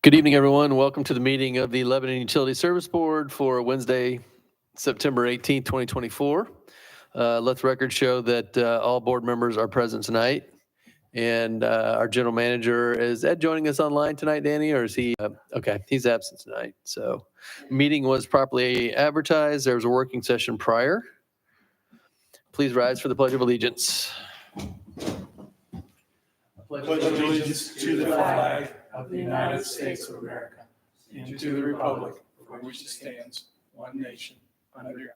Good evening, everyone. Welcome to the meeting of the Lebanon Utility Service Board for Wednesday, September 18th, 2024. Let the record show that all board members are present tonight. And our general manager, is Ed joining us online tonight, Danny, or is he? Okay, he's absent tonight. So meeting was properly advertised. There was a working session prior. Please rise for the Pledge of Allegiance. Pledge allegiance to the flag of the United States of America and to the republic for which it stands, one nation, under God.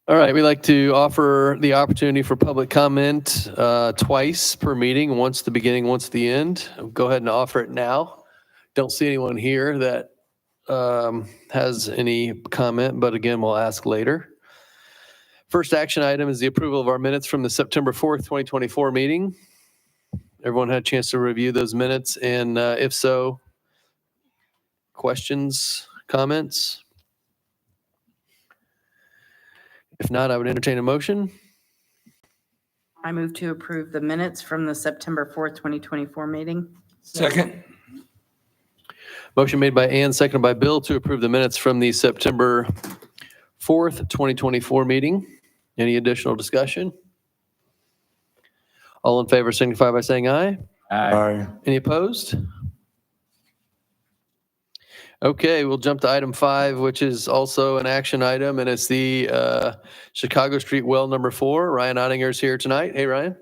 All right, we'd like to offer the opportunity for public comment twice per meeting, once the beginning, once the end. Go ahead and offer it now. Don't see anyone here that has any comment, but again, we'll ask later. First action item is the approval of our minutes from the September 4th, 2024 meeting. Everyone had a chance to review those minutes, and if so, questions, comments? If not, I would entertain a motion. I move to approve the minutes from the September 4th, 2024 meeting. Second. Motion made by Ann, seconded by Bill to approve the minutes from the September 4th, 2024 meeting. Any additional discussion? All in favor signify by saying aye. Aye. Any opposed? Okay, we'll jump to item 5, which is also an action item, and it's the Chicago Street well number 4. Ryan Ottinger is here tonight. Hey, Ryan.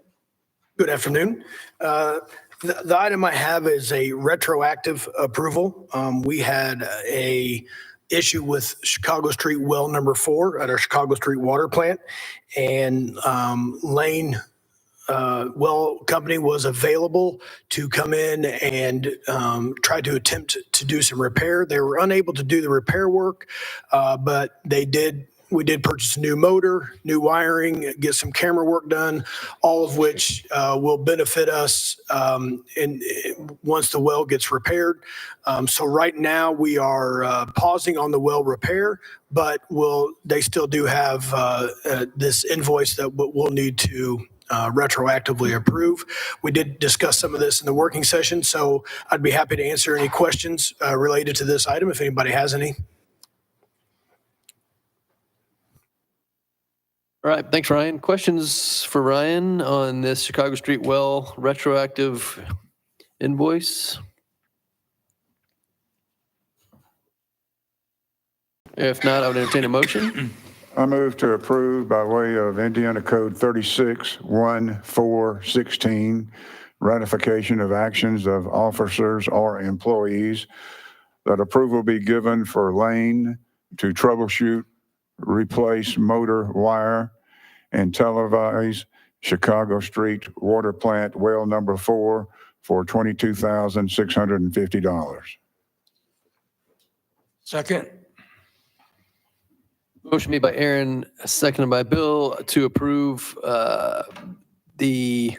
Good afternoon. The item I have is a retroactive approval. We had a issue with Chicago Street well number 4 at our Chicago Street water plant, and Lane well company was available to come in and try to attempt to do some repair. They were unable to do the repair work, but we did purchase a new motor, new wiring, get some camera work done, all of which will benefit us once the well gets repaired. So right now we are pausing on the well repair, but they still do have this invoice that we'll need to retroactively approve. We did discuss some of this in the working session, so I'd be happy to answer any questions related to this item if anybody has any. All right, thanks, Ryan. Questions for Ryan on this Chicago Street well retroactive invoice? If not, I would entertain a motion. I move to approve by way of Indiana Code 36-1416, ratification of actions of officers or employees, that approval be given for Lane to troubleshoot, replace motor wire, and televise Chicago Street water plant well number 4 for $22,650. Second. Motion made by Aaron, seconded by Bill to approve Lane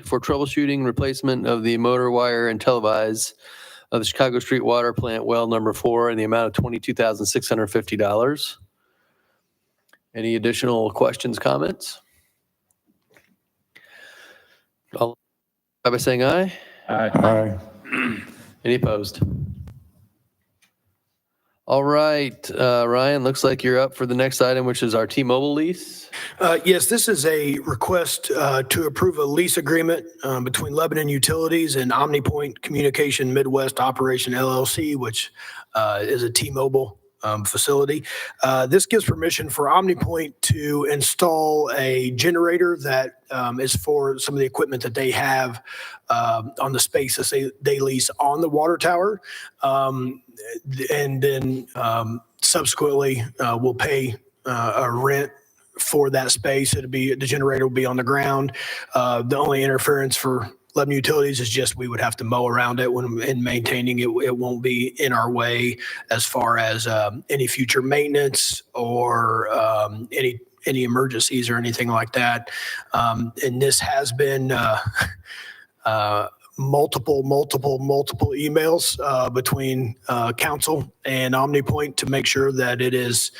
for troubleshooting replacement of the motor wire and televise of the Chicago Street water plant well number 4 in the amount of $22,650. Any additional questions, comments? All by saying aye. Aye. Any opposed? All right, Ryan, looks like you're up for the next item, which is our T-Mobile lease. Yes, this is a request to approve a lease agreement between Lebanon Utilities and OmniPoint Communication Midwest Operation LLC, which is a T-Mobile facility. This gives permission for OmniPoint to install a generator that is for some of the equipment that they have on the space that they lease on the water tower. And then subsequently we'll pay a rent for that space. The generator will be on the ground. The only interference for Lebanon Utilities is just we would have to mow around it in maintaining it. It won't be in our way as far as any future maintenance or any emergencies or anything like that. And this has been multiple emails between council and OmniPoint to make sure that it is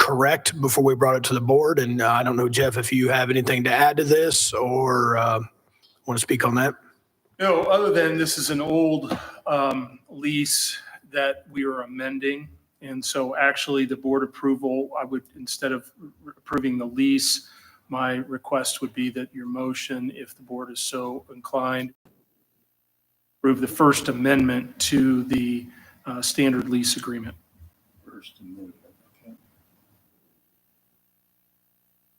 correct before we brought it to the board. And I don't know, Jeff, if you have anything to add to this or want to speak on that? No, other than this is an old lease that we are amending. And so actually the board approval, I would, instead of approving the lease, my request would be that your motion, if the board is so inclined, approve the first amendment to the standard lease agreement.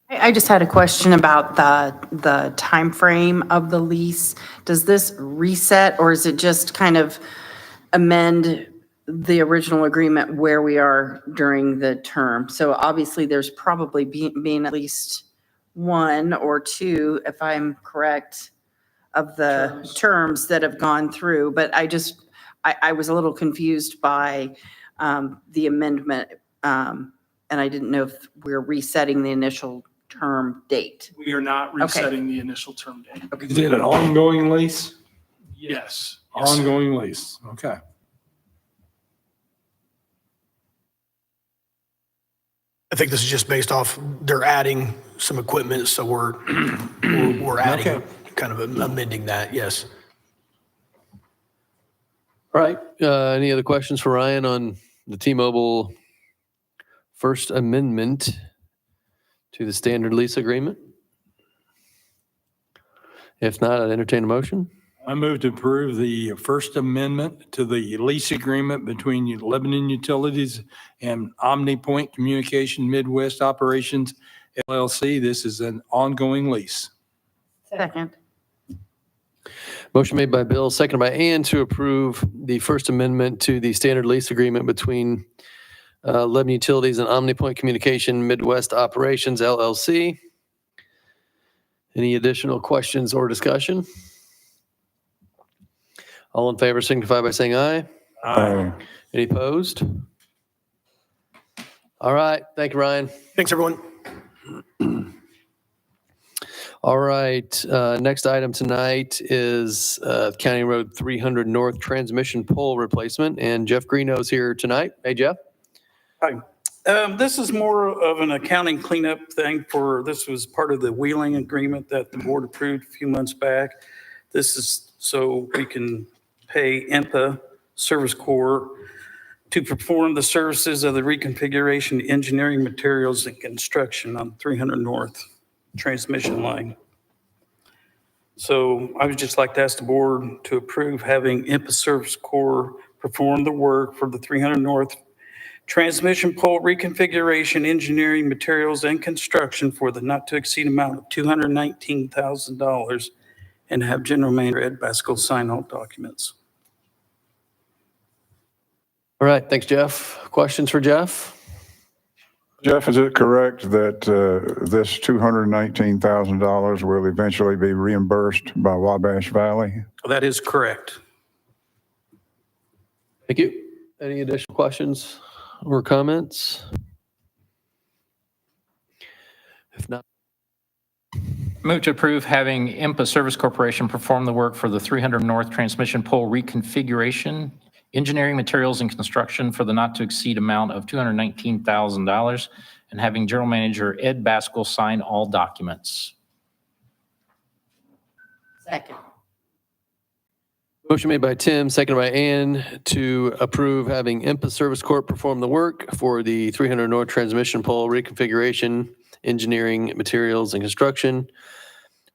I just had a question about the timeframe of the lease. Does this reset, or is it just kind of amend the original agreement where we are during the term? So obviously, there's probably being at least one or two, if I'm correct, of the terms that have gone through. But I was a little confused by the amendment, and I didn't know if we're resetting the initial term date. We are not resetting the initial term date. Is it an ongoing lease? Yes. Ongoing lease, okay. I think this is just based off, they're adding some equipment, so we're adding, Okay. kind of amending that, yes. All right. Any other questions for Ryan on the T-Mobile First Amendment to the standard lease agreement? If not, I'd entertain a motion. I move to approve the First Amendment to the lease agreement between Lebanon Utilities and OmniPoint Communication Midwest Operations LLC. This is an ongoing lease. Second. Motion made by Bill, seconded by Ann to approve the First Amendment to the standard lease agreement between Lebanon Utilities and OmniPoint Communication Midwest Operations LLC. Any additional questions or discussion? All in favor signify by saying aye. Aye. Any opposed? All right. Thank you, Ryan. Thanks, everyone. All right. Next item tonight is County Road 300 North transmission pole replacement. And Jeff Greeno's here tonight. Hey, Jeff. Hi. This is more of an accounting cleanup thing this was part of the wheeling agreement that the board approved a few months back. This is so we can pay IMPA Service Corps to perform the services of the reconfiguration, engineering, materials, and construction on 300 North transmission line. So I would just like to ask the board to approve having IMPA Service Corps perform the work for the 300 North transmission pole reconfiguration, engineering, materials, and construction for the not to exceed amount of $219,000 and have General Manager Ed Baskell sign all documents. All right. Thanks, Jeff. Questions for Jeff? Jeff, is it correct that this $219,000 will eventually be reimbursed by Wabash Valley? That is correct. Thank you. Any additional questions or comments? If not, Move to approve having IMPA Service Corporation perform the work for the 300 North transmission pole reconfiguration, engineering, materials, and construction for the not to exceed amount of $219,000 and having General Manager Ed Baskell sign all documents. Second. motion made by Tim, seconded by Ann to approve having IMPA Service Corp perform the work for the 300 North transmission pole reconfiguration, engineering, materials, and construction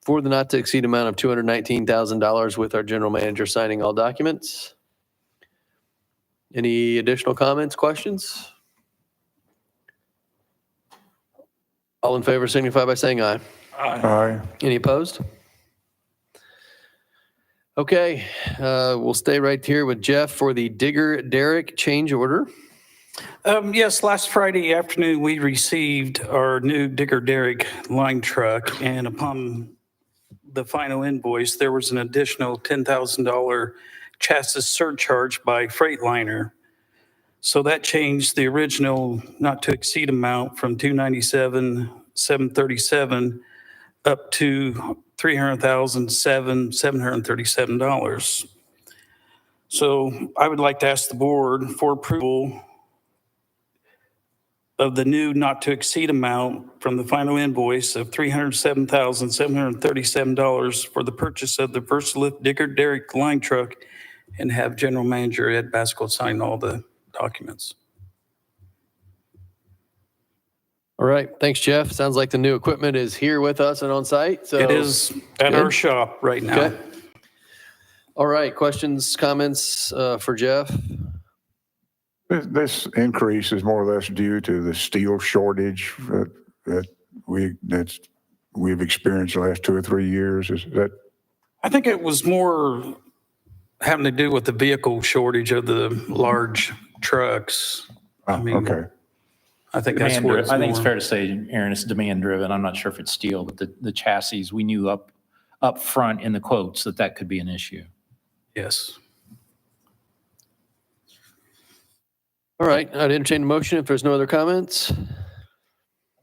for the not to exceed amount of $219,000 with our general manager signing all documents. Any additional comments, questions? All in favor signify by saying aye. Aye. Any opposed? Okay, we'll stay right here with Jeff for the Digger Derrick change order. Yes, last Friday afternoon, we received our new Digger Derrick line truck, and upon the final invoice, there was an additional $10,000 chassis surcharge by Freightliner. So that changed the original not to exceed amount from $297,737 up to $300,737. So I would like to ask the board for approval of the new not to exceed amount from the final invoice of $307,737 for the purchase of the VersaLift Digger Derrick line truck and have General Manager Ed Baskell sign all the documents. All right, thanks, Jeff. Sounds like the new equipment is here with us and on site, so. It is at our Good. shop right now. Okay. All right, questions, comments for Jeff? This increase is more or less due to the steel shortage that we've experienced the last 2 or 3 years. Is that? I think it was more having to do with the vehicle shortage of the large trucks. I mean, Okay. I think that's where it's I think it's more. fair to say, Aaron, it's demand driven. I'm not sure if it's steel, but the chassis, we knew up front in the quotes that could be an issue. Yes. All right, I'd entertain a motion if there's no other comments.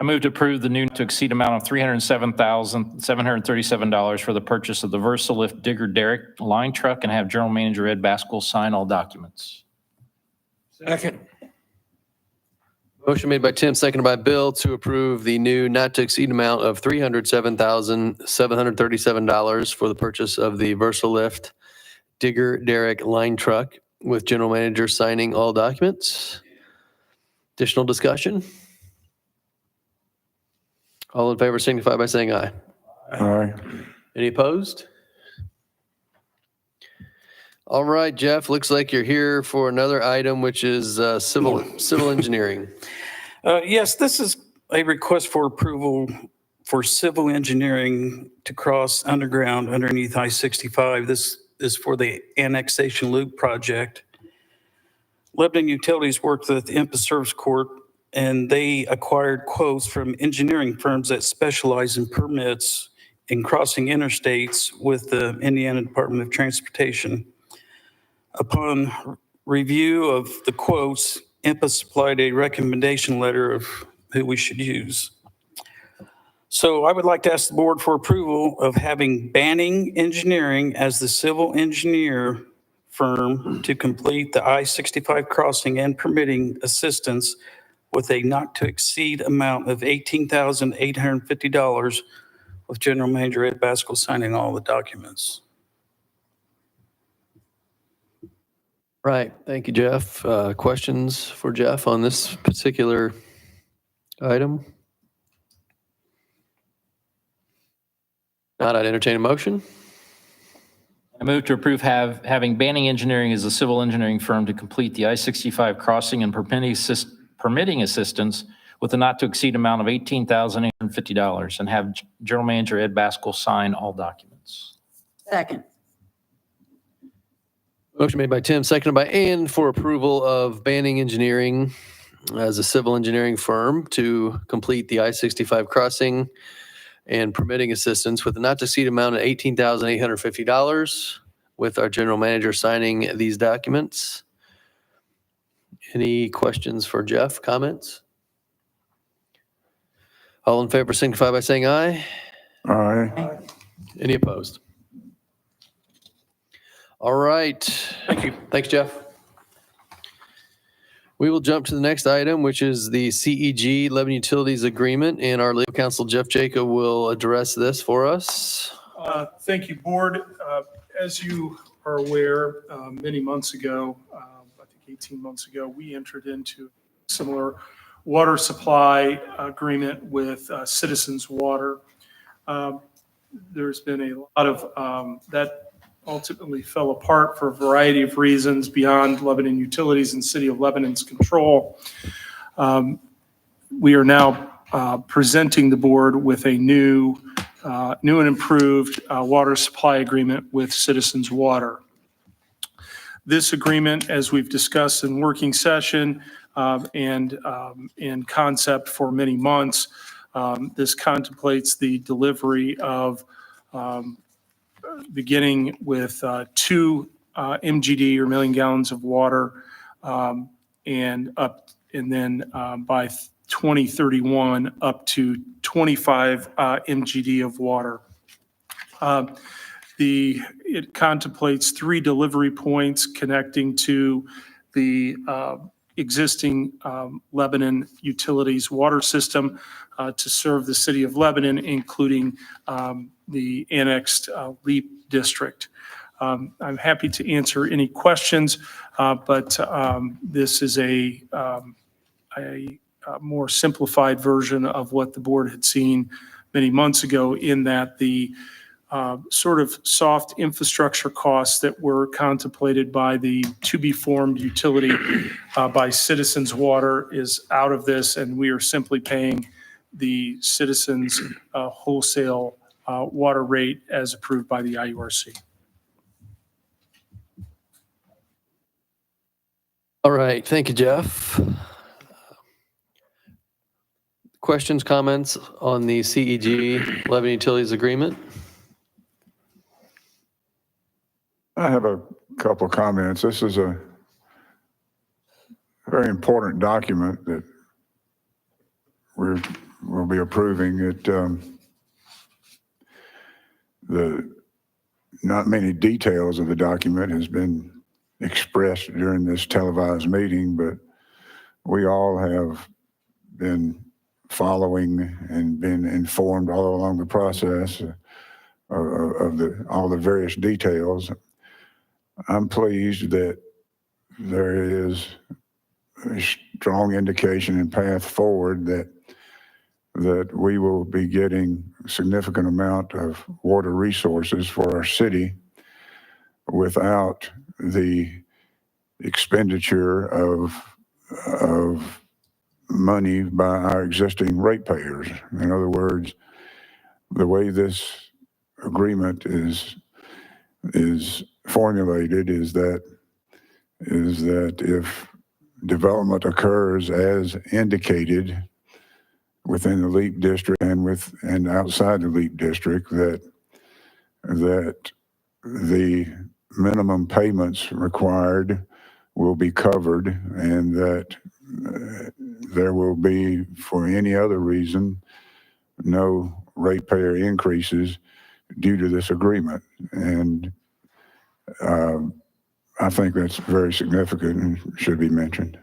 I move to approve the new to exceed amount of $307,737 for the purchase of the VersaLift Digger Derrick line truck and have General Manager Ed Baskell sign all documents. Second. Motion made by Tim, seconded by Bill to approve the new not to exceed amount of $307,737 for the purchase of the VersaLift Digger Derrick line truck with General Manager signing all documents. Additional discussion? All in favor signify by saying aye. Aye. Any opposed? All right, Jeff, looks like you're here for another item, which is civil engineering. Yes, this is a request for approval for civil engineering to cross underground underneath I-65. This is for the annexation loop project. Lebanon Utilities worked with IMPA Service Corp, and they acquired quotes from engineering firms that specialize in permits in crossing interstates with the Indiana Department of Transportation. Upon review of the quotes, IMPA supplied a recommendation letter of who we should use. So I would like to ask the board for approval of having Banning Engineering as the civil engineer firm to complete the I-65 crossing and permitting assistance with a not to exceed amount of $18,850 with General Manager Ed Baskell signing all the documents. Right, thank you, Jeff. Questions for Jeff on this particular item? Not, I'd entertain a motion. I move to approve having Banning Engineering as a civil engineering firm to complete the I-65 crossing and permitting assistance with a not to exceed amount of $18,850 and have General Manager Ed Baskell sign all documents. Second. Motion made by Tim, seconded by Ann for approval of Banning Engineering as a civil engineering firm to complete the I-65 crossing and permitting assistance with a not to exceed amount of $18,850 with our general manager signing these documents. Any questions for Jeff, comments? All in favor signify by saying aye. Aye. Any opposed? All right. Thank you. Thanks, Jeff. We will jump to the next item, which is the CEG Lebanon Utilities Agreement, and our legal counsel, Jeff Jacob, will address this for us. Thank you, Board. As you are aware, many months ago, I think 18 months ago, we entered into a similar water supply agreement with Citizens Water. There's been a lot of that ultimately fell apart for a variety of reasons beyond Lebanon Utilities and City of Lebanon's control. We are now presenting the board with a new and improved water supply agreement with Citizens Water. This agreement, as we've discussed in working session and in concept for many months, this contemplates the delivery of beginning with 2 MGD or million gallons of water, and then by 2031 up to 25 MGD of water. It contemplates 3 delivery points connecting to the existing Lebanon Utilities water system to serve the city of Lebanon, including the annexed LEAP district. I'm happy to answer any questions, but this is a more simplified version of what the board had seen many months ago, in that the sort of soft infrastructure costs that were contemplated by the to-be-formed utility by Citizens Water is out of this, and we are simply paying the Citizens wholesale water rate as approved by the IURC. All right, thank you, Jeff. Questions, comments on the CEG Lebanon Utilities Agreement? I have a couple of comments. This is a very important document that we'll be approving. Not many details of the document has been expressed during this televised meeting, but we all have been following and been informed all along the process of all the various details. I'm pleased that there is a strong indication and path forward that we will be getting a significant amount of water resources for our city without the expenditure of money by our existing ratepayers. In other words, the way this agreement is formulated is that if development occurs as indicated within the LEAP district and outside the LEAP district, that the minimum payments required will be covered, and that there will be, for any other reason, no ratepayer increases due to this agreement. And I think that's very significant and should be mentioned.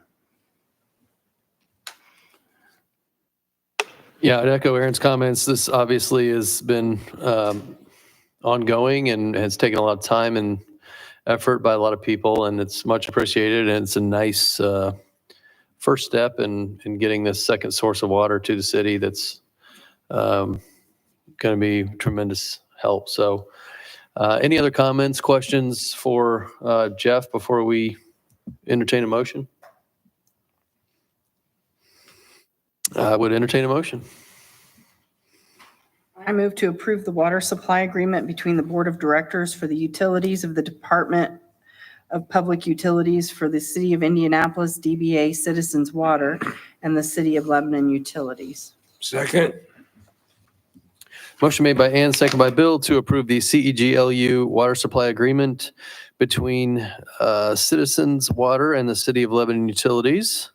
Yeah, I'd echo Aaron's comments. This obviously has been ongoing and has taken a lot of time and effort by a lot of people, and it's much appreciated. And it's a nice first step in getting this second source of water to the city that's going to be tremendous help. So any other comments, questions for Jeff before we entertain a motion? I would entertain a motion. I move to approve the water supply agreement between the Board of Directors for the utilities of the Department of Public Utilities for the City of Indianapolis, DBA Citizens Water, and the City of Lebanon Utilities. Second. Motion made by Ann, second by Bill, to approve the CEGLU water supply agreement between Citizens Water and the City of Lebanon Utilities.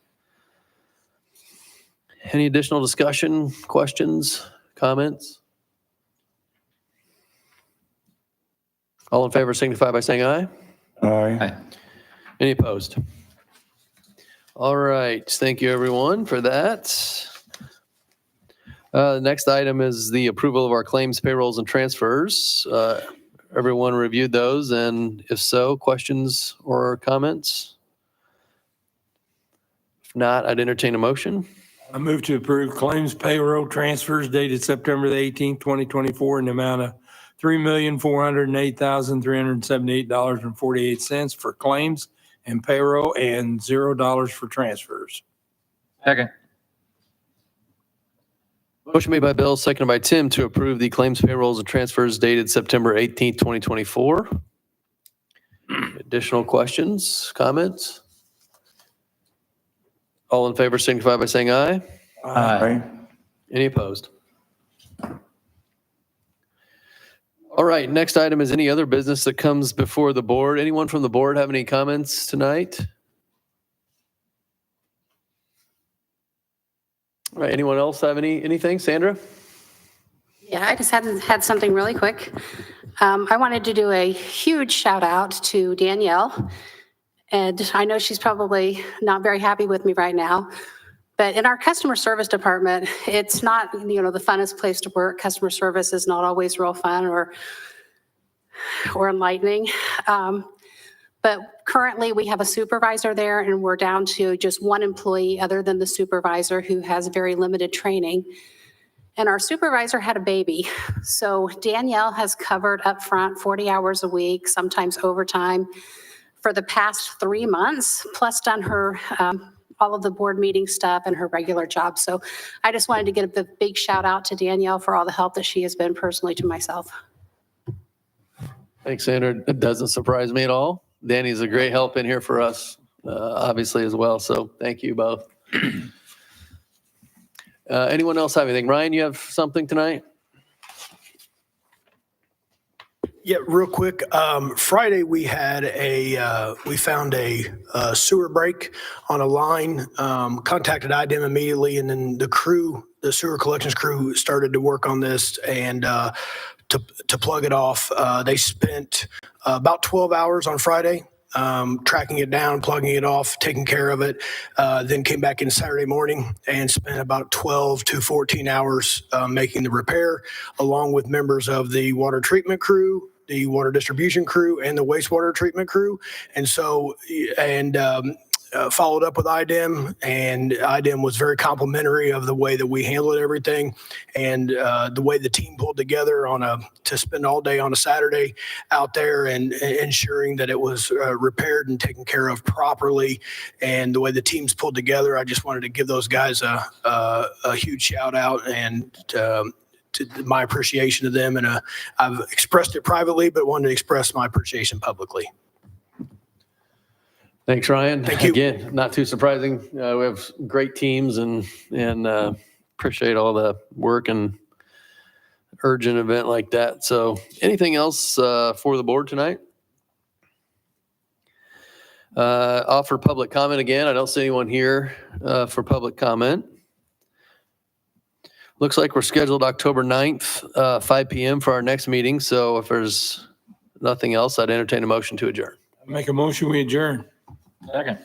Any additional discussion, questions, comments? All in favor signify by saying aye. Aye. Any opposed? All right, thank you everyone for that. The next item is the approval of our claims, payrolls, and transfers. Everyone reviewed those, and if so, questions or comments? If not, I'd entertain a motion. I move to approve claims payroll transfers dated September the 18th, 2024 in the amount of $3,408,378.48 for claims and payroll and $0 for transfers. Second. Motion made by Bill, seconded by Tim to approve the claims, payrolls, and transfers dated September 18th, 2024. Additional questions, comments? All in favor signify by saying aye. Aye. Any opposed? All right, next item is any other business that comes before the board. Anyone from the board have any comments tonight? All right, anyone else have anything? Sandra? Yeah, I just had something really quick. I wanted to do a huge shout out to Danielle And I know she's probably not very happy with me right now. But in our customer service department, it's not, the funnest place to work. Customer service is not always real fun or enlightening. But currently, we have a supervisor there, and we're down to just one employee other than the supervisor who has very limited training. And our supervisor had a baby. So Danielle has covered up front 40 hours a week, sometimes overtime, for the past 3 months, plus done her all of the board meeting stuff and her regular job. So I just wanted to give a big shout out to Danielle for all the help that she has been personally to myself. Thanks, Sandra. It doesn't surprise me at all. Danny's a great help in here for us, obviously, as well. So thank you both. Anyone else have anything? Ryan, you have something tonight? Yeah, real quick. Friday we had we found a sewer break on a line. Contacted IDEM immediately, and then the sewer collections crew, started to work on this and to plug it off. They spent about 12 hours on Friday. Tracking it down, plugging it off, taking care of it, then came back in Saturday morning and spent about 12 to 14 hours making the repair, along with members of the water treatment crew, the water distribution crew, and the wastewater treatment crew. And so, followed up with IDEM, and IDEM was very complimentary of the way that we handled everything, and the way the team pulled together to spend all day on a Saturday out there and ensuring that it was repaired and taken care of properly, and the way the teams pulled together. I just wanted to give those guys a huge shout out and to my appreciation to them, and I've expressed it privately, but wanted to express my appreciation publicly. Thanks, Ryan. Thank you. Again, not too surprising. We have great teams and appreciate all the work and urgent event like that. So anything else for the board tonight? Offer public comment again. I don't see anyone here for public comment. Looks like we're scheduled October 9th, 5 p.m. for our next meeting. So if there's nothing else, I'd entertain a motion to adjourn. Make a motion, we adjourn. Second.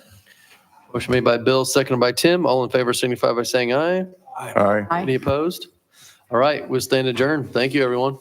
Motion made by Bill, seconded by Tim. All in favor signify by saying aye. Aye. Any opposed? All right, we'll stand adjourned. Thank you, everyone.